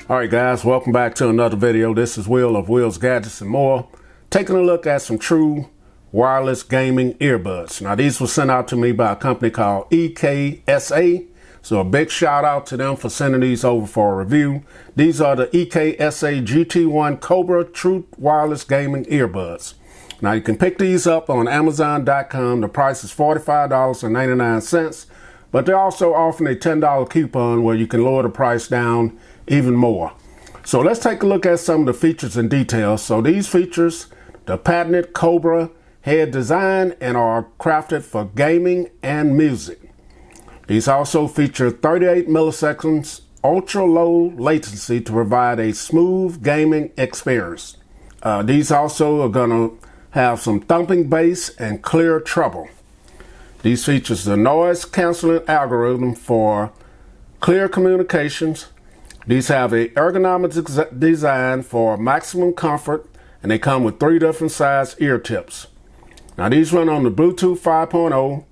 Alright guys, welcome back to another video. This is Will of Will's Gadgets and More, taking a look at some true wireless gaming earbuds. Now these were sent out to me by a company called EKSA, so a big shout out to them for sending these over for a review. These are the EKSA GT1 Cobra True Wireless Gaming Earbuds. Now you can pick these up on Amazon.com. The price is $45.99, but they're also offering a $10 coupon where you can lower the price down even more. So let's take a look at some of the features and details. So these features, the patented Cobra head design, and are crafted for gaming and music. These also feature 38 milliseconds ultra low latency to provide a smooth gaming experience. These also are going to have some thumping bass and clear treble. These features the noise canceling algorithm for clear communications. These have a ergonomic design for maximum comfort, and they come with 3 different size ear tips. Now these run on the Bluetooth 5.0.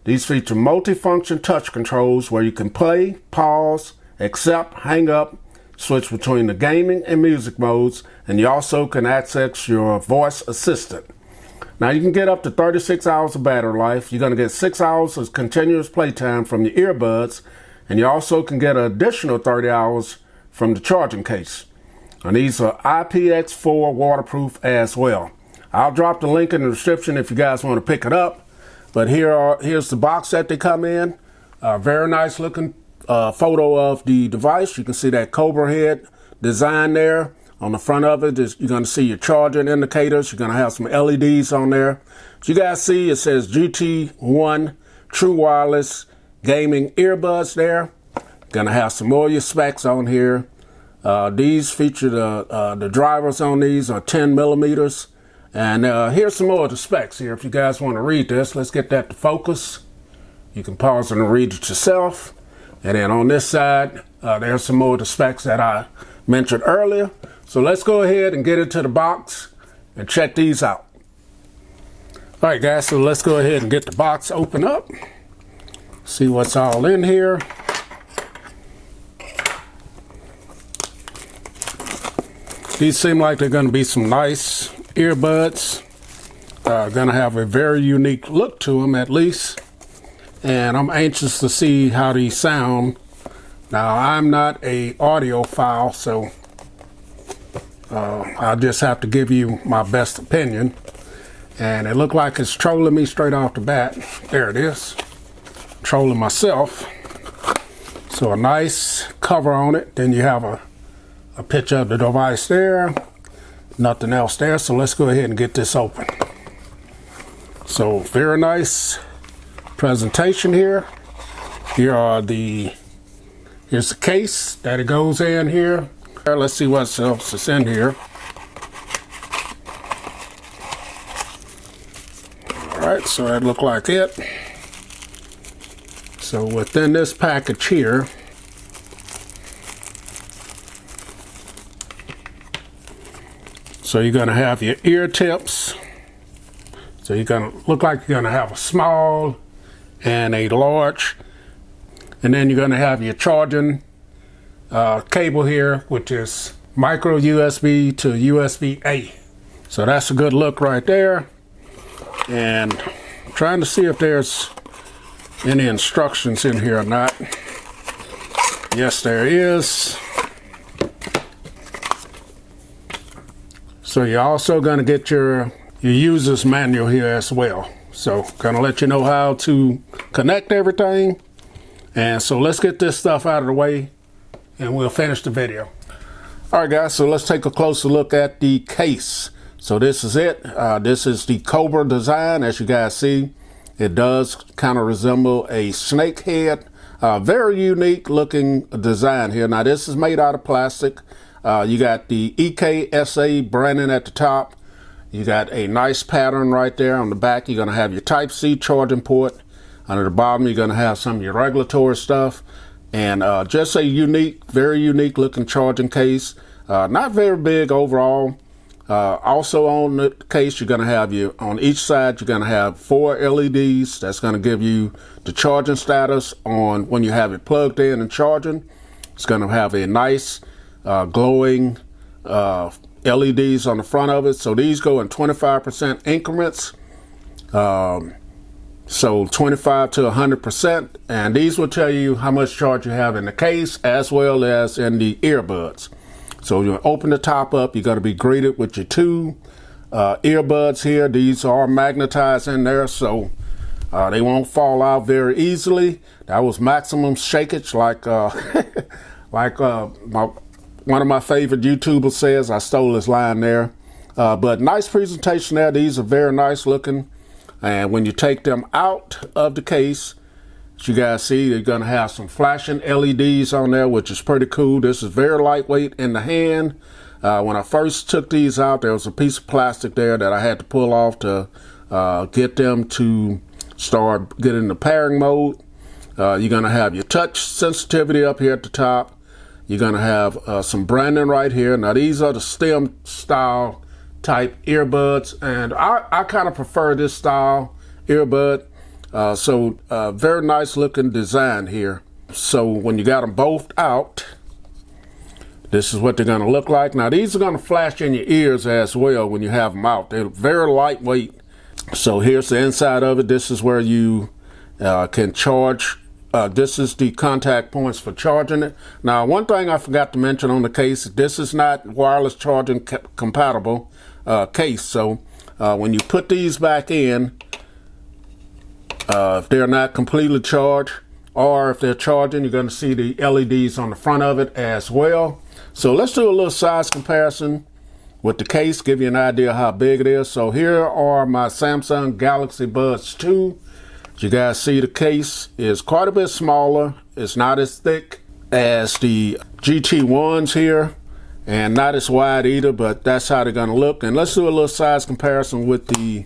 These feature multifunction touch controls where you can play, pause, accept, hang up, switch between the gaming and music modes, and you also can access your voice assistant. Now you can get up to 36 hours of battery life. You're going to get 6 hours of continuous playtime from your earbuds, and you also can get an additional 30 hours from the charging case. And these are IPX4 waterproof as well. I'll drop the link in the description if you guys want to pick it up. But here's the box that they come in. A very nice looking photo of the device. You can see that Cobra head design there. On the front of it, you're going to see your charging indicators. You're going to have some LEDs on there. As you guys see, it says GT1 True Wireless Gaming Earbuds there. Going to have some more of your specs on here. These feature the drivers on these are 10 millimeters. And here's some more of the specs here. If you guys want to read this, let's get that to focus. You can pause and read it yourself. And then on this side, there's some more of the specs that I mentioned earlier. So let's go ahead and get into the box and check these out. All right, guys, so let's go ahead and get the box open up. See what's all in here. These seem like they're going to be some nice earbuds. Going to have a very unique look to them, at least. And I'm anxious to see how these sound. Now, I'm not a audiophile, so I'll just have to give you my best opinion. And it looked like it's trolling me straight off the bat. There it is. Trolling myself. So a nice cover on it. Then you have a picture of the device there. Nothing else there. So let's go ahead and get this open. So very nice presentation here. Here's the case that it goes in here. Let's see what else is in here. Alright, so that looked like it. So within this package here, so you're going to have your ear tips. So you're going to look like you're going to have a small and a large. And then you're going to have your charging cable here, which is micro USB to USB-A. So that's a good look right there. And I'm trying to see if there's any instructions in here or not. Yes, there is. So you're also going to get your user's manual here as well. So going to let you know how to connect everything. And so let's get this stuff out of the way and we'll finish the video. All right, guys, so let's take a closer look at the case. So this is it. This is the Cobra design. As you guys see, it does kind of resemble a snake head. Very unique looking design here. Now this is made out of plastic. You got the EKSA branding at the top. You got a nice pattern right there on the back. You're going to have your Type-C charging port. Under the bottom, you're going to have some of your regulatory stuff. And just a unique, very unique looking charging case. Not very big overall. Also on the case, you're going to have on each side, you're going to have 4 LEDs. That's going to give you the charging status on when you have it plugged in and charging. It's going to have a nice glowing LEDs on the front of it. So these go in 25% increments. So 25 to 100%, and these will tell you how much charge you have in the case as well as in the earbuds. So you open the top up, you're going to be greeted with your two earbuds here. These are magnetized in there, so they won't fall out very easily. That was maximum shakage, like one of my favorite YouTubers says. I stole his line there. But nice presentation there. These are very nice looking. And when you take them out of the case, as you guys see, they're going to have some flashing LEDs on there, which is pretty cool. This is very lightweight in the hand. When I first took these out, there was a piece of plastic there that I had to pull off to get them to start getting the pairing mode. You're going to have your touch sensitivity up here at the top. You're going to have some branding right here. Now, these are the stem style type earbuds, and I kind of prefer this style earbud. Very nice looking design here. So when you got them both out, this is what they're going to look like. Now these are going to flash in your ears as well when you have them out. They're very lightweight. So here's the inside of it. This is where you can charge. This is the contact points for charging it. Now, one thing I forgot to mention on the case, this is not wireless charging compatible case. So when you put these back in, if they're not completely charged, or if they're charging, you're going to see the LEDs on the front of it as well. So let's do a little size comparison with the case, give you an idea how big it is. So here are my Samsung Galaxy Buds 2. As you guys see, the case is quite a bit smaller. It's not as thick as the GT1s here, and not as wide either, but that's how they're going to look. And let's do a little size comparison with the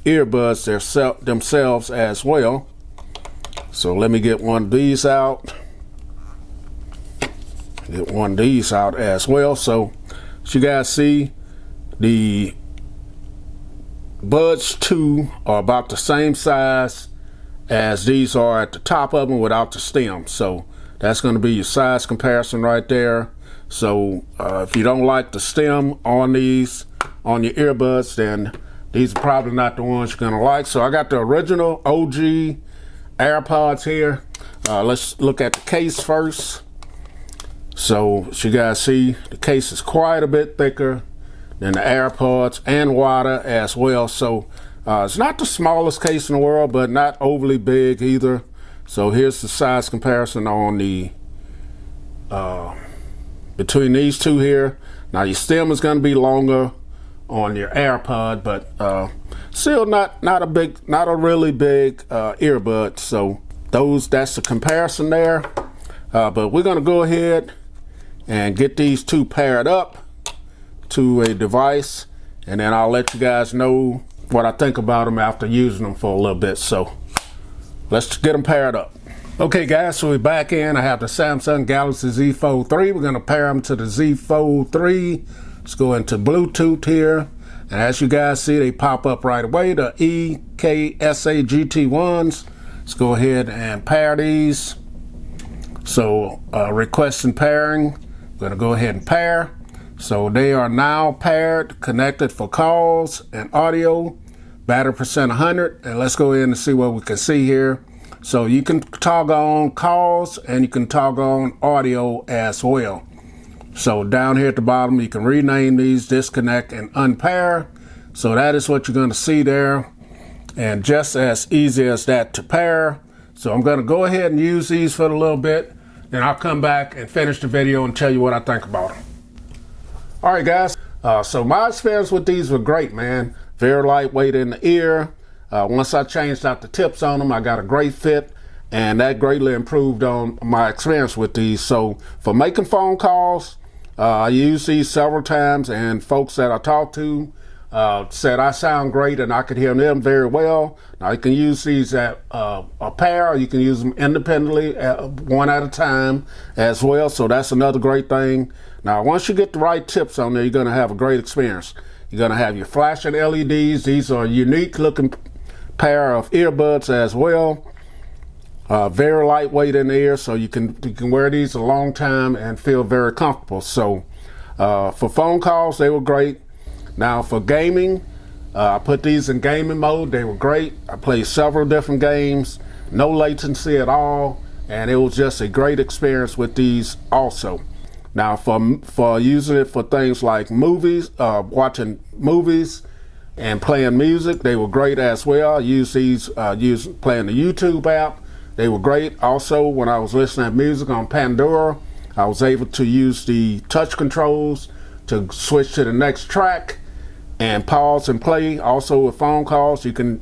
earbuds themselves as well. So let me get one of these out. Get one of these out as well. So as you guys see, the Buds 2 are about the same size as these are at the top of them without the stem. So that's going to be your size comparison right there. So if you don't like the stem on these, on your earbuds, then these are probably not the ones you're going to like. So I got the original OG AirPods here. Let's look at the case first. So as you guys see, the case is quite a bit thicker than the AirPods and wider as well. So it's not the smallest case in the world, but not overly big either. So here's the size comparison on the between these two here. Now your stem is going to be longer on your AirPod, but still not a really big earbud. So that's the comparison there. But we're going to go ahead and get these two paired up to a device, and then I'll let you guys know what I think about them after using them for a little bit. So let's get them paired up. Okay guys, so we're back in. I have the Samsung Galaxy Z Fold 3. We're going to pair them to the Z Fold 3. Let's go into Bluetooth here, and as you guys see, they pop up right away, the EKSA GT1s. Let's go ahead and pair these. So requesting pairing, I'm going to go ahead and pair. So they are now paired, connected for calls and audio, battery percent 100. And let's go in and see what we can see here. So you can toggle on calls and you can toggle on audio as well. So down here at the bottom, you can rename these, disconnect and unpair. So that is what you're going to see there. And just as easy as that to pair. So I'm going to go ahead and use these for a little bit. Then I'll come back and finish the video and tell you what I think about them. All right, guys. So my experience with these were great, man. Very lightweight in the ear. Once I changed out the tips on them, I got a great fit, and that greatly improved on my experience with these. So for making phone calls, I used these several times, and folks that I talked to said I sound great and I could hear them very well. Now you can use these at a pair, or you can use them independently, one at a time as well. So that's another great thing. Now once you get the right tips on there, you're going to have a great experience. You're going to have your flashing LEDs. These are a unique looking pair of earbuds as well. Very lightweight in the ear, so you can wear these a long time and feel very comfortable. So for phone calls, they were great. Now for gaming, I put these in gaming mode. They were great. I played several different games, no latency at all, and it was just a great experience with these also. Now for using it for things like movies, watching movies and playing music, they were great as well. I used these playing the YouTube app. They were great. Also, when I was listening to music on Pandora, I was able to use the touch controls to switch to the next track and pause and play. Also with phone calls, you can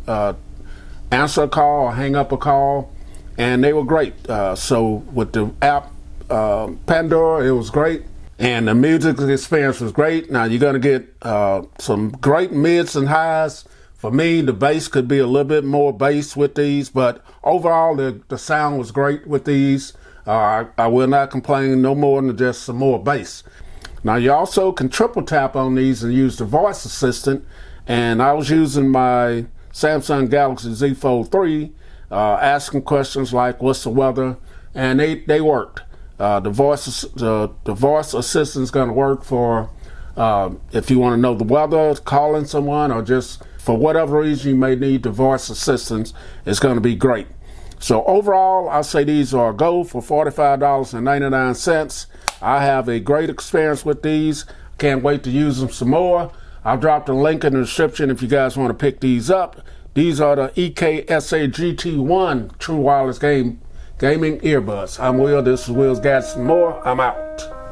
answer a call or hang up a call, and they were great. So with the app Pandora, it was great, and the music experience was great. Now you're going to get some great mids and highs. For me, the bass could be a little bit more bass with these, but overall the sound was great with these. I will not complain no more than just some more bass. Now you also can triple tap on these and use the voice assistant, and I was using my Samsung Galaxy Z Fold 3, asking questions like what's the weather, and they worked. The voice assistant is going to work for if you want to know the weather, calling someone, or just for whatever reason you may need the voice assistance. It's going to be great. So overall, I'll say these are a go for $45.99. I have a great experience with these. Can't wait to use them some more. I'll drop the link in the description if you guys want to pick these up. These are the EKSA GT1 True Wireless Gaming Earbuds. I'm Will. This is Will's Gadgets and More. I'm out.